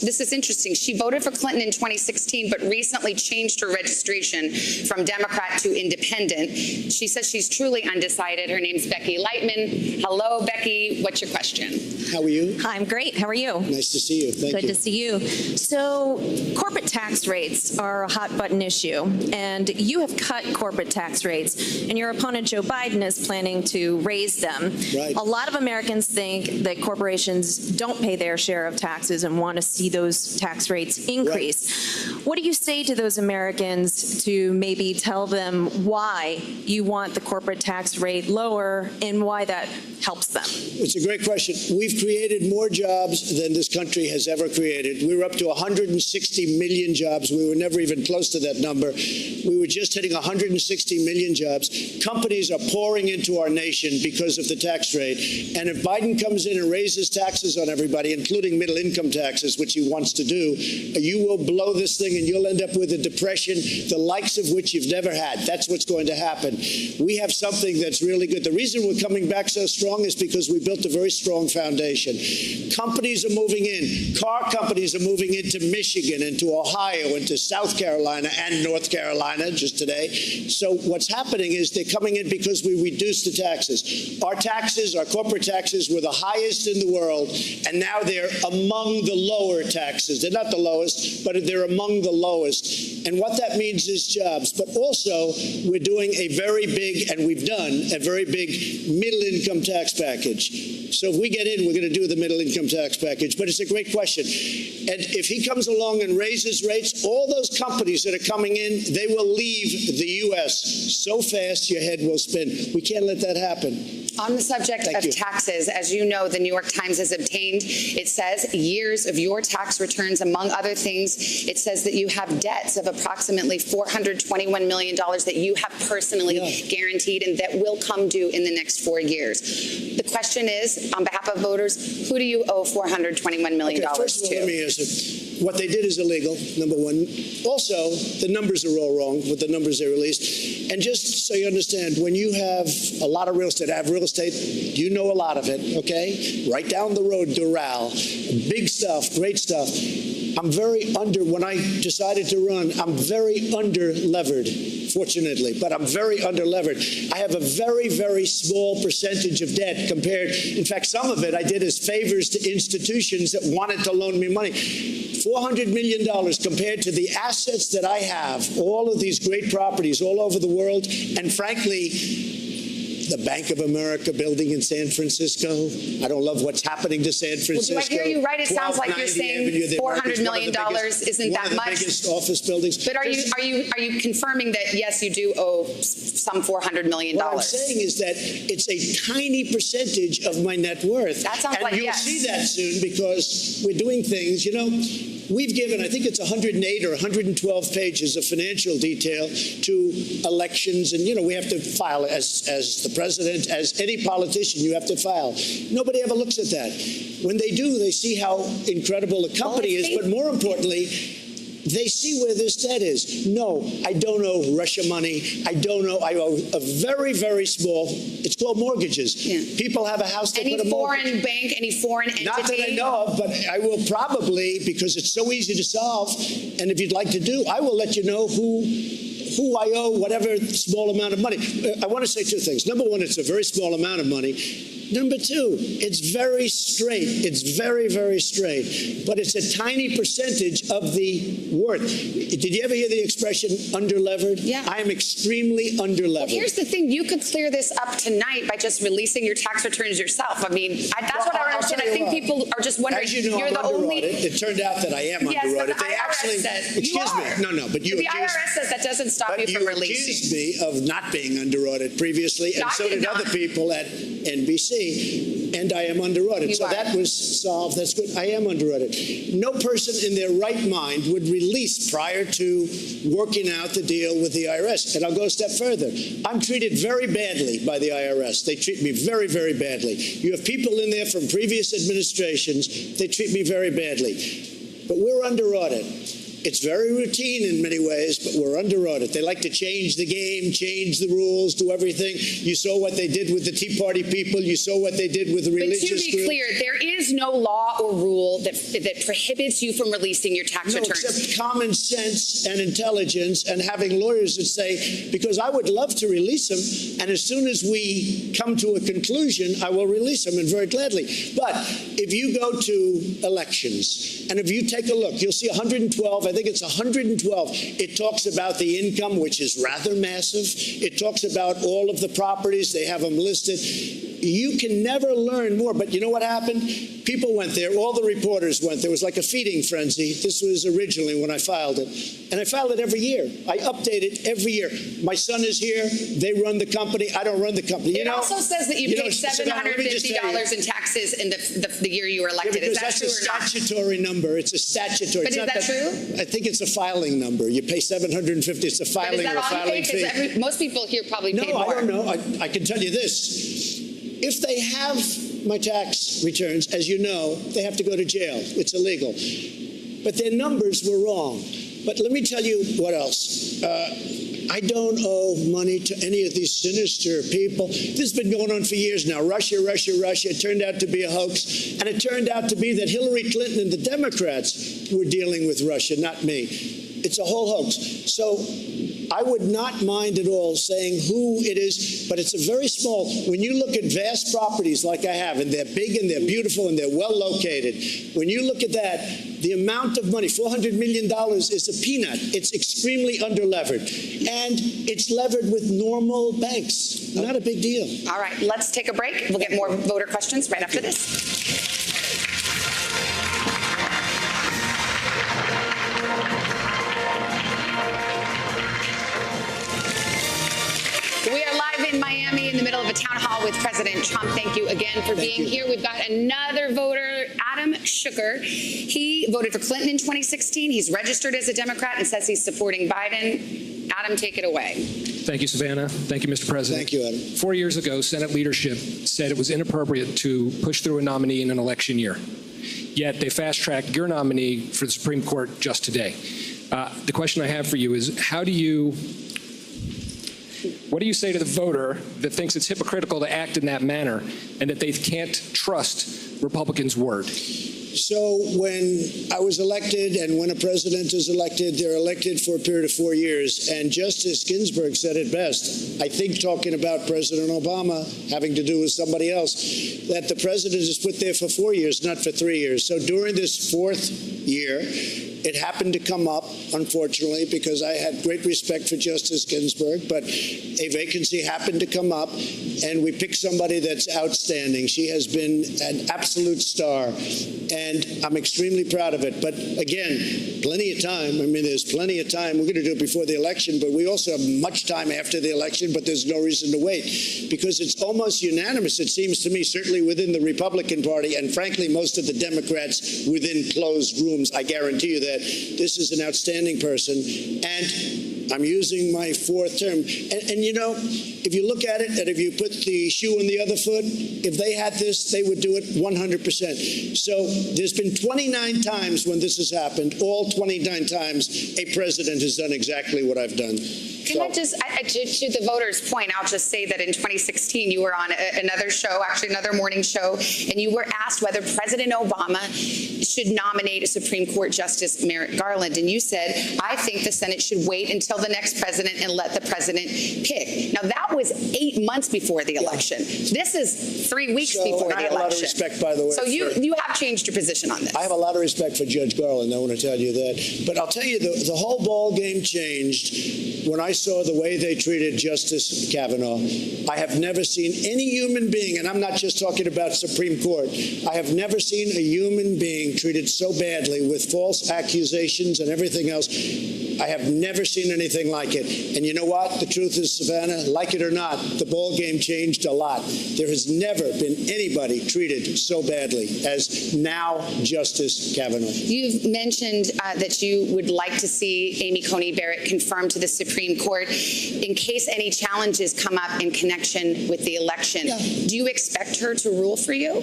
this is interesting. She voted for Clinton in 2016, but recently changed her registration from Democrat to independent. She says she's truly undecided. Her name's Becky Lightman. Hello, Becky. What's your question? How are you? I'm great. How are you? Nice to see you. Thank you. Good to see you. So corporate tax rates are a hot button issue, and you have cut corporate tax rates, and your opponent Joe Biden is planning to raise them. Right. A lot of Americans think that corporations don't pay their share of taxes and want to see those tax rates increase. Right. What do you say to those Americans to maybe tell them why you want the corporate tax rate lower and why that helps them? It's a great question. We've created more jobs than this country has ever created. We were up to 160 million jobs. We were never even close to that number. We were just hitting 160 million jobs. Companies are pouring into our nation because of the tax rate. And if Biden comes in and raises taxes on everybody, including middle income taxes, which he wants to do, you will blow this thing and you'll end up with a depression, the likes of which you've never had. That's what's going to happen. We have something that's really good. The reason we're coming back so strong is because we built a very strong foundation. Companies are moving in. Car companies are moving into Michigan, into Ohio, into South Carolina and North Carolina just today. So what's happening is they're coming in because we reduced the taxes. Our taxes, our corporate taxes, were the highest in the world, and now they're among the lower taxes. They're not the lowest, but they're among the lowest. And what that means is jobs. But also, we're doing a very big, and we've done a very big middle-income tax package. So if we get in, we're going to do the middle-income tax package. But it's a great question. And if he comes along and raises rates, all those companies that are coming in, they will leave the U.S. so fast your head will spin. We can't let that happen. On the subject of taxes, as you know, the New York Times has obtained, it says, years of your tax returns. Among other things, it says that you have debts of approximately $421 million that you have personally guaranteed and that will come due in the next 4 years. The question is, on behalf of voters, who do you owe $421 million first of all, to? let me answer. What they did is illegal, number one. Also, the numbers are all wrong with the numbers they released. And just so you understand, when you have a lot of real estate, I have real estate, you know a lot of it, okay? Right down the road, Doral, big stuff, great stuff. I'm very when I decided to run, I'm very under-levered, fortunately, but I'm very under-levered. I have a very, very small percentage of debt compared, in fact, some of it I did as favors to institutions that wanted to loan me money. $400 million compared to the assets that I have, all of these great properties all over the world, and frankly, the Bank of America building in San Francisco. I don't love what's happening to San Francisco. Well, do I hear you right? It sounds like you're saying $400 million isn't that much. One of the biggest office buildings. But are you confirming that, yes, you do owe some $400 million? What I'm saying is that it's a tiny percentage of my net worth. That sounds like yes. And you'll see that soon because we're doing things, you know, we've given, I think it's 108 or 112 pages of financial detail to elections. And, you know, we have to file as the president, as any politician, you have to file. Nobody ever looks at that. When they do, they see how incredible the company is. But more importantly, they see where this debt is. No, I don't owe Russia money. I don't owe. I owe a very, very small. It's called mortgages. Yeah. People have a house. They put a mortgage. Any foreign bank, any foreign entity? Not that I know of, but I will probably, because it's so easy to solve. And if you'd like to do, I will let you know who I owe whatever small amount of money. I want to say two things. Number one, it's a very small amount of money. Number two, it's very straight. It's very, very straight. But it's a tiny percentage of the worth. Did you ever hear the expression under-levered? Yeah. I am extremely under-levered. Well, here's the thing. You could clear this up tonight by just releasing your tax returns yourself. I mean, that's what I understand. I think people are just wondering. As you know, you're I'm the only. It turned out that I am under-audited. They actually says excuse me. No, but you the IRS says that doesn't stop you from releasing. You accused me of not being under-audited previously, and so did other people at NBC. And I am under-audited. So that was solved. That's good. I am under-audited. No person in their right mind would release prior to working out the deal with the IRS. And I'll go a step further. I'm treated very badly by the IRS. They treat me very, very badly. You have people in there from previous administrations. They treat me very badly. But we're under-audit. It's very routine in many ways, but we're under audit. They like to change the game, change the rules, do everything. You saw what they did with the Tea Party people. You saw what they did with the religious group. But to be clear, there is no law or rule that prohibits you from releasing your tax returns. Except common sense and intelligence and having lawyers that say, because I would love to release them, and as soon as we come to a conclusion, I will release them, and very gladly. But if you go to elections, and if you take a look, you'll see 112, I think it's 112. It talks about the income, which is rather massive. It talks about all of the properties. They have them listed. You can never learn more. But you know what happened? People went there. All the reporters went. There was like a feeding frenzy. This was originally when I filed it. And I filed it every year. I update it every year. My son is here. They run the company. I don't run the company. It also says that you paid $750 in taxes in the year you were elected. Is that true or not? That's a statutory number. It's a statutory. But is that true? I think it's a filing number. You pay $750. It's a filing or a filing fee. Most people here probably pay more. No, I don't know. I can tell you this. If they have my tax returns, as you know, they have to go to jail. It's illegal. But their numbers were wrong. But let me tell you what else. I don't owe money to any of these sinister people. This has been going on for years now. Russia. It turned out to be a hoax. And it turned out to be that Hillary Clinton and the Democrats were dealing with Russia, not me. It's a whole hoax. So I would not mind at all saying who it is, but it's a very small. When you look at vast properties like I have, and they're big and they're beautiful and they're well located, when you look at that, the amount of money, $400 million, is a peanut. It's extremely underlevered. And it's levered with normal banks. Not a big deal. All right, let's take a break. We'll get more voter questions right after this. We are live in Miami in the middle of a town hall with President Trump. Thank you again for being here. We've got another voter, Adam Sugar. He voted for Clinton in 2016. He's registered as a Democrat and says he's supporting Biden. Adam, take it away. Thank you, Savannah. Thank you, Mr. President. Thank you, Adam. 4 years ago, Senate leadership said it was inappropriate to push through a nominee in an election year. Yet they fast-tracked your nominee for the Supreme Court just today. The question I have for you is, what do you say to the voter that thinks it's hypocritical to act in that manner and that they can't trust Republicans' word? So when I was elected and when a president is elected, they're elected for a period of 4 years. And Justice Ginsburg said it best, I think talking about President Obama having to do with somebody else, that the president is put there for 4 years, not for 3 years. So during this fourth year, it happened to come up, unfortunately, because I had great respect for Justice Ginsburg, but a vacancy happened to come up, and we picked somebody that's outstanding. She has been an absolute star, and I'm extremely proud of it. But again, plenty of time. I mean, there's plenty of time. We're going to do it before the election, but we also have much time after the election, but there's no reason to wait, because it's almost unanimous, it seems to me, certainly within the Republican Party, and frankly, most of the Democrats within closed rooms. I guarantee you that this is an outstanding person, and I'm using my fourth term. And you know, if you look at it, and if you put the shoe on the other foot, if they had this, they would do it 100%. So there's been 29 times when this has happened. All 29 times, a president has done exactly what I've done. Can I just, to the voters' point, I'll just say that in 2016, you were on another show, actually another morning show, and you were asked whether President Obama should nominate a Supreme Court Justice Merrick Garland, and you said, I think the Senate should wait until the next president and let the president pick. Now, that was 8 months before the election. This is 3 weeks before the election. I have a lot of respect, by the way. So you have changed your position on this. I have a lot of respect for Judge Garland, I want to tell you that. But I'll tell you, the whole ball game changed when I saw the way they treated Justice Kavanaugh. I have never seen any human being, and I'm not just talking about Supreme Court, I have never seen a human being treated so badly with false accusations and everything else. I have never seen anything like it. And you know what? The truth is, Savannah, like it or not, the ball game changed a lot. There has never been anybody treated so badly as now Justice Kavanaugh. You've mentioned that you would like to see Amy Coney Barrett confirmed to the Supreme Court in case any challenges come up in connection with the election. Yeah. Do you expect her to rule for you?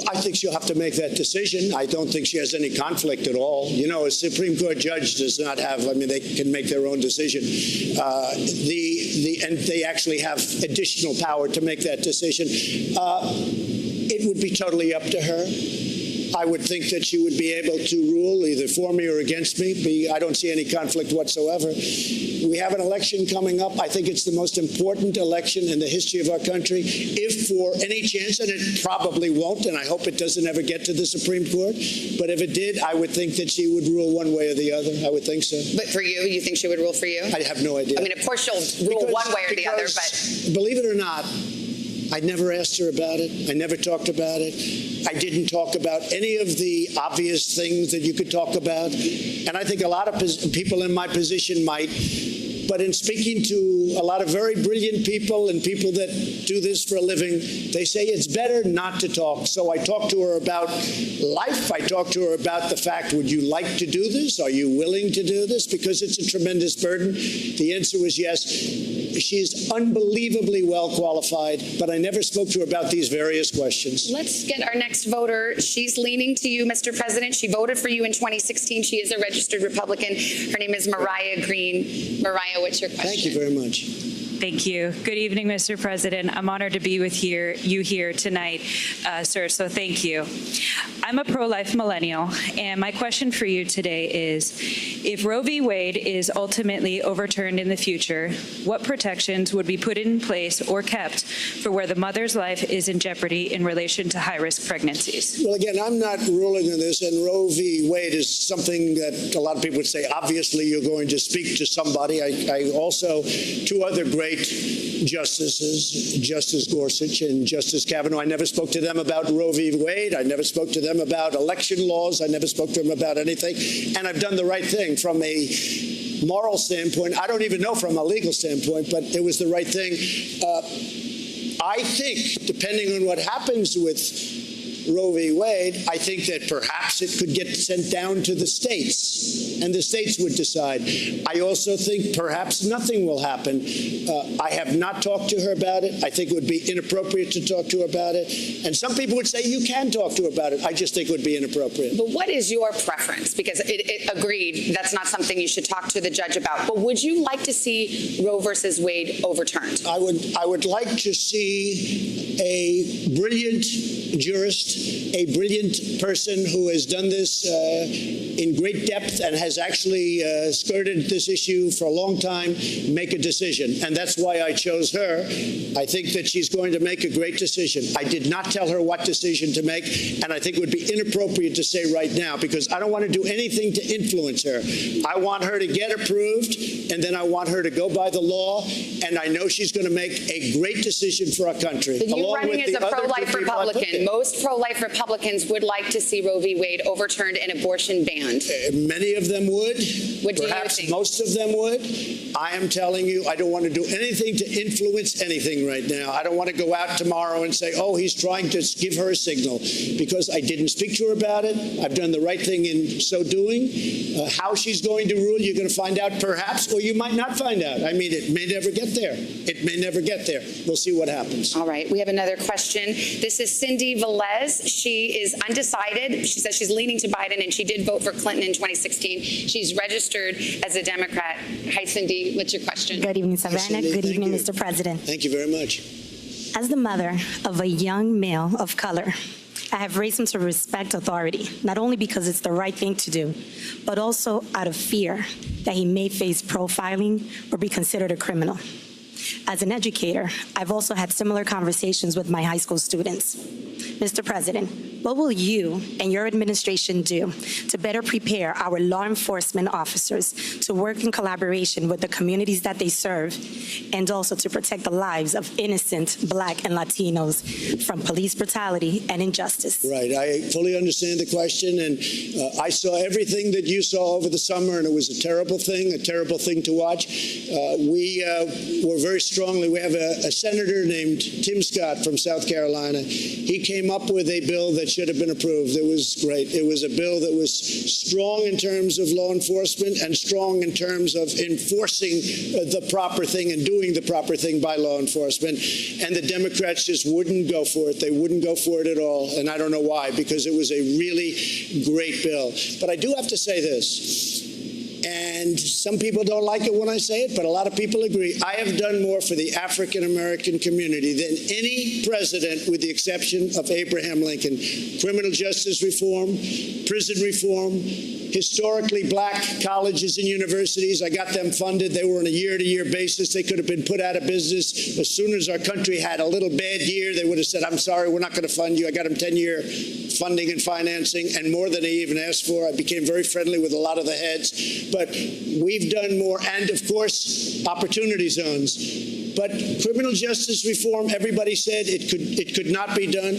I think she'll have to make that decision. I don't think she has any conflict at all. You know, a Supreme Court judge does not have, I mean, they can make their own decision. And they actually have additional power to make that decision. It would be totally up to her. I would think that she would be able to rule either for me or against me. I don't see any conflict whatsoever. We have an election coming up. I think it's the most important election in the history of our country. If for any chance, and it probably won't, and I hope it doesn't ever get to the Supreme Court, but if it did, I would think that she would rule one way or the other. I would think so. But for you think she would rule for you? I have no idea. I mean, of course she'll rule one way or the other, but... Believe it or not, I never asked her about it. I never talked about it. I didn't talk about any of the obvious things that you could talk about. And I think a lot of people in my position might. But in speaking to a lot of very brilliant people and people that do this for a living, they say it's better not to talk. So I talked to her about life. I talked to her about the fact, would you like to do this? Are you willing to do this? Because it's a tremendous burden. The answer was yes. She's unbelievably well qualified, but I never spoke to her about these various questions. Let's get our next voter. She's leaning to you, Mr. President. She voted for you in 2016. She is a registered Republican. Her name is Mariah Green. Mariah, what's your question? Thank you very much. Thank you. Good evening, Mr. President. I'm honored to be with you here tonight, sir, so thank you. I'm a pro-life millennial, and my question for you today is, if Roe v. Wade is ultimately overturned in the future, what protections would be put in place or kept for where the mother's life is in jeopardy in relation to high-risk pregnancies? Well, again, I'm not ruling on this, and Roe v. Wade is something that a lot of people would say, obviously, you're going to speak to somebody. I also, two other great justices, Justice Gorsuch and Justice Kavanaugh, I never spoke to them about Roe v. Wade. I never spoke to them about election laws. I never spoke to them about anything. And I've done the right thing from a moral standpoint. I don't even know from a legal standpoint, but it was the right thing. I think, depending on what happens with Roe v. Wade, I think that perhaps it could get sent down to the states, and the states would decide. I also think perhaps nothing will happen. I have not talked to her about it. I think it would be inappropriate to talk to her about it. And some people would say you can talk to her about it. I just think it would be inappropriate. But what is your preference? Because it agreed, that's not something you should talk to the judge about. But would you like to see Roe versus Wade overturned? I would like to see a brilliant jurist, a brilliant person who has done this in great depth and has actually skirted this issue for a long time, make a decision. And that's why I chose her. I think that she's going to make a great decision. I did not tell her what decision to make, and I think it would be inappropriate to say right now, because I don't want to do anything to influence her. I want her to get approved, and then I want her to go by the law, and I know she's going to make a great decision for our country. But you running as a pro-life Republican, most pro-life Republicans would like to see Roe v. Wade overturned and abortion banned. Many of them would. What do Perhaps you think? most of them would. I am telling you, I don't want to do anything to influence anything right now. I don't want to go out tomorrow and say, oh, he's trying to give her a signal, because I didn't speak to her about it. I've done the right thing in so doing. How she's going to rule, you're going to find out perhaps, or you might not find out. I mean, it may never get there. It may never get there. We'll see what happens. All right. We have another question. This is Cindy Velez. She is undecided. She says she's leaning to Biden, and she did vote for Clinton in 2016. She's registered as a Democrat. Hi, Cindy. What's your question? Good evening, Savannah. Cindy, Good evening, you. Mr. President. Thank you very much. As the mother of a young male of color, I have raised him to respect authority, not only because it's the right thing to do, but also out of fear that he may face profiling or be considered a criminal. As an educator, I've also had similar conversations with my high school students. Mr. President, what will you and your administration do to better prepare our law enforcement officers to work in collaboration with the communities that they serve, and also to protect the lives of innocent Black and Latinos from police brutality and injustice? Right. I fully understand the question, and I saw everything that you saw over the summer, and it was a terrible thing to watch. We were very strongly, we have a senator named Tim Scott from South Carolina. He came up with a bill that should have been approved. It was great. It was a bill that was strong in terms of law enforcement and strong in terms of enforcing the proper thing and doing the proper thing by law enforcement. And the Democrats just wouldn't go for it. They wouldn't go for it at all. And I don't know why, because it was a really great bill. But I do have to say this. And some people don't like it when I say it, but a lot of people agree. I have done more for the African-American community than any president, with the exception of Abraham Lincoln. Criminal justice reform, prison reform, historically Black colleges and universities. I got them funded. They were on a year-to-year basis. They could have been put out of business. As soon as our country had a little bad year, they would have said, I'm sorry, we're not going to fund you. I got them 10-year funding and financing, and more than they even asked for. I became very friendly with a lot of the heads. But we've done more, and of course, opportunity zones. But criminal justice reform, everybody said it could not be done.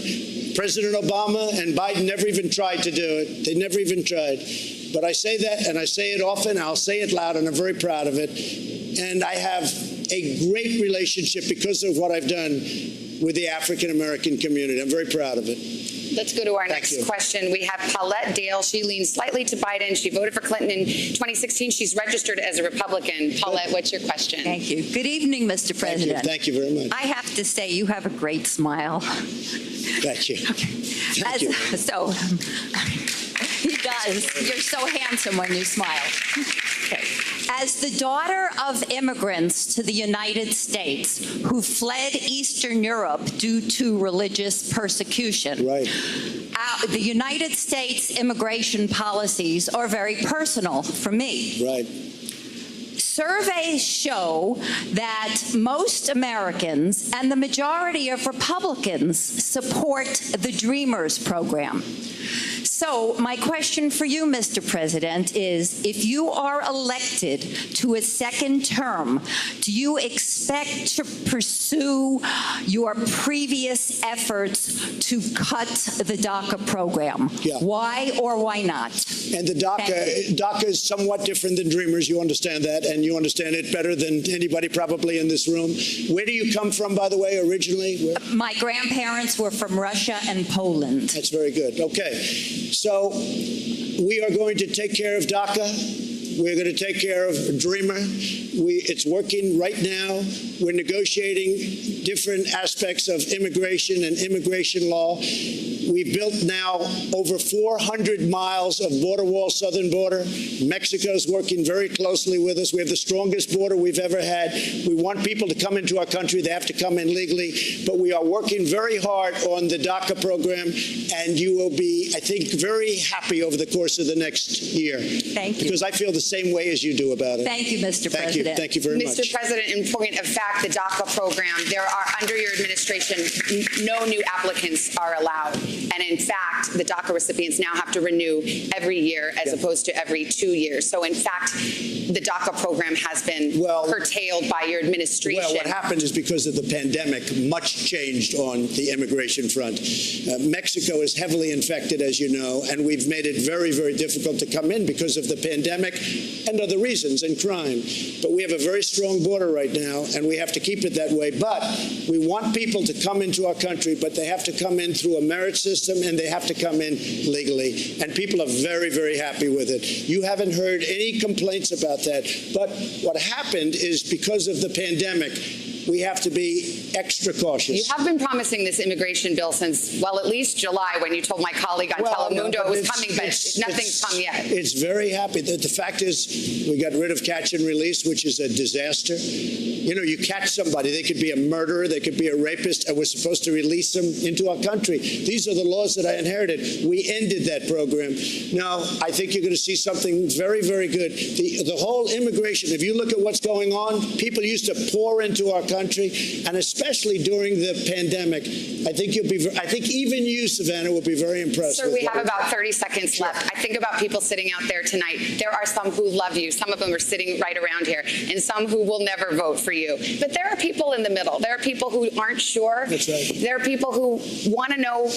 President Obama and Biden never even tried to do it. They never even tried. But I say that, and I say it often, I'll say it loud, and I'm very proud of it. And I have a great relationship because of what I've done with the African-American community. I'm very proud of it. Let's go to our next question. We have Paulette Dale. She leans slightly to Biden. She voted for Clinton in 2016. She's registered as a Republican. Paulette, what's your question? Thank you. Good evening, Mr. President. Thank you very much. I have to say, you have a great smile. Thank you. Okay. Thank you. So, he does. You're so handsome when you smile. Okay. As the daughter of immigrants to the United States who fled Eastern Europe due to religious persecution, Right. The United States immigration policies are very personal for me. Right. Surveys show that most Americans and the majority of Republicans support the Dreamers program. So my question for you, Mr. President, is if you are elected to a second term, do you expect to pursue your previous efforts to cut the DACA program? Yeah. Why or why not? And the DACA is somewhat different than Dreamers. You understand that, and you understand it better than anybody probably in this room. Where do you come from, by the way, originally? Where? My grandparents were from Russia and Poland. That's very good. Okay. So we are going to take care of DACA. We're going to take care of Dreamer. It's working right now. We're negotiating different aspects of immigration and immigration law. We've built now over 400 miles of border wall, southern border. Mexico's working very closely with us. We have the strongest border we've ever had. We want people to come into our country. They have to come in legally. But we are working very hard on the DACA program, and you will be, I think, very happy over the course of the next year. Thank you. Because I feel the same way as you do about it. Thank you, Mr. President. Thank you very much. Mr. President, in point of fact, the DACA program, there are, under your administration, no new applicants are allowed. And in fact, the DACA recipients now have to renew every year as opposed to every 2 years. So in fact, the DACA program has been curtailed by your administration. Well, what happened is because of the pandemic, much changed on the immigration front. Mexico is heavily infected, as you know, and we've made it very, very difficult to come in because of the pandemic and other reasons, and crime. But we have a very strong border right now, and we have to keep it that way. But we want people to come into our country, but they have to come in through a merit system, and they have to come in legally. And people are very, very happy with it. You haven't heard any complaints about that. But what happened is because of the pandemic, we have to be extra cautious. You have been promising this immigration bill since, well, at least July, when you told my colleague on Telemundo it was coming, but nothing's come yet. It's very happy. The fact is we got rid of catch and release, which is a disaster. You know, you catch somebody, they could be a murderer, they could be a rapist, and we're supposed to release them into our country. These are the laws that I inherited. We ended that program. Now, I think you're going to see something very, very good. The whole immigration, if you look at what's going on, people used to pour into our country, and especially during the pandemic. I think even you, Savannah, will be very impressed. Sir, we have about 30 seconds left. I think about people sitting out there tonight. There are some who love you. Some of them are sitting right around here, and some who will never vote for you. But there are people in the middle. There are people who aren't sure. That's right. There are people who want to know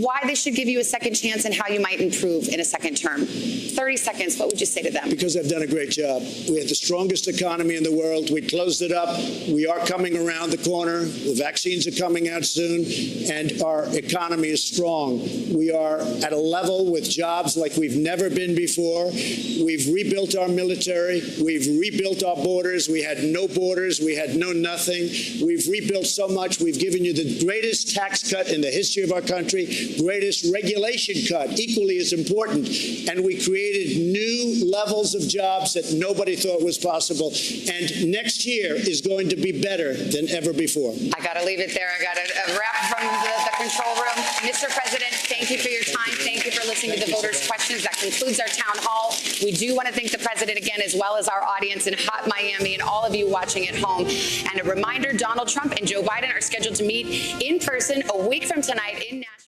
why they should give you a second chance and how you might improve in a second term. 30 seconds, what would you say to them? Because they've done a great job. We had the strongest economy in the world. We closed it up. We are coming around the corner. The vaccines are coming out soon, and our economy is strong. We are at a level with jobs like we've never been before. We've rebuilt our military. We've rebuilt our borders. We had no borders. We had no nothing. We've rebuilt so much. We've given you the greatest tax cut in the history of our country, greatest regulation cut, equally as important, and we created new levels of jobs that nobody thought was possible. And next year is going to be better than ever before. I got to leave it there. I got a wrap from the control room. Mr. President, thank you for your time. Thank you for listening to the voters' questions. That concludes our town hall. We do want to thank the president again, as well as our audience in hot Miami and all of you watching at home. And a reminder, Donald Trump and Joe Biden are scheduled to meet in person a week from tonight in Nashville.